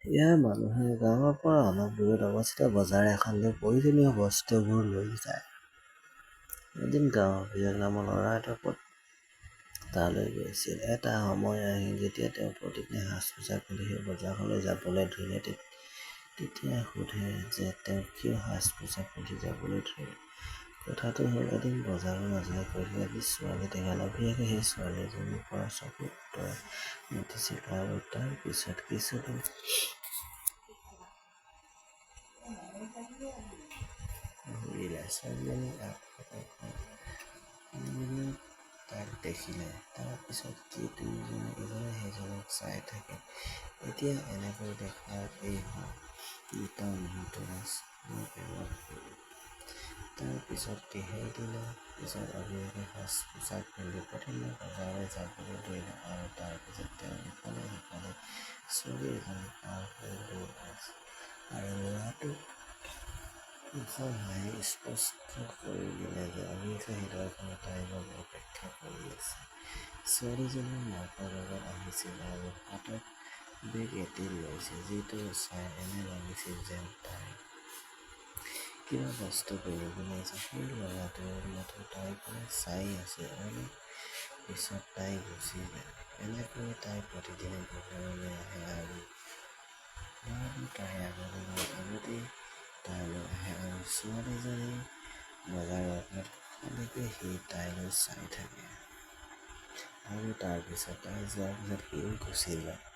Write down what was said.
ইয়াৰ মানুহে গাঁৱৰ পৰা অলপ দূৰত অৱস্থিত বজাৰ এখনলৈ প্ৰয়োজনীয় বস্তুবোৰ লৈ যায়। এদিন গাঁৱৰ বিজয় নামৰ ল'ৰা এটা তালৈ গৈছিল। এটা সময় আহিল যেতিয়া তেওঁ প্ৰতিদিনে সাজ-পোছাক পিন্ধি সেই বজাৰখনলৈ যাবলৈ ধৰিলে। তেতিয়া সোধে যে তেওঁ কিয় সাজ-পোছাক পিন্ধি যাবলৈ ধৰিলে। কথাটো হ'ল, এদিন বজাৰৰ মাজেৰে গৈ থকা এটি ছোৱালী দেখা লভিয়াকে সেই ছোৱালীজনীৰ পৰা চকু আঁতৰাই মাতিছিল আৰু তাৰ পিছত কিছুদিন ঘূৰিলে। ছোৱালীজনীৰ তাক দেখিলে। তাৰ পিছত কি দুয়োজনে ইজনে সিজনক চাই থাকে। এতিয়া এনেকৈ দেখাত এই দুটা মুহূৰ্তৰাজ মোৰ প্ৰেমত পৰিল। তাৰ পিছত কেইদিনৰ পিছত অভিয়াকে সাজ-পোছাক পিন্ধি প্ৰতিদিনে বজাৰলৈ যাবলৈ ধৰিলে আৰু তাৰ পিছত তেওঁ ইফালে সিফালে ছোৱালী এজনীক পাৰ হৈ গৈ আছে আৰু ল'ৰাটোৰ মুখৰ হাঁহি স্পষ্ট কৰি দিলে যে অভিয়াকে হৃদয়খনে তাইৰ বাবে অপেক্ষা কৰি আছে। ছোৱালীজনীয়ে মাকৰ লগত আহিছিল আৰু হাতত বেগ এটি লৈছিল, যিটো চাই এনে লাগিছিল যেন তাই কিবা বস্তু কিনিবলৈ আহিছে। সেই ল'ৰাটোৱে মাথো তাইৰ ফালে চাই আছিল। অলপ পিছত তাই গুচি যায়। এনেকৈয়ে তাই প্ৰতিদিনে বজাৰলৈ আহে আৰু ল'ৰাটো তাইৰ আগতেই তাইলৈ আহে আৰু ছোৱালীজনী বজাৰৰ ঘাট খনলৈকে সি তাইলৈ চাই থাকে আৰু তাৰ পিছত তাই যোৱাৰ পিছত সিও গুচি যায়।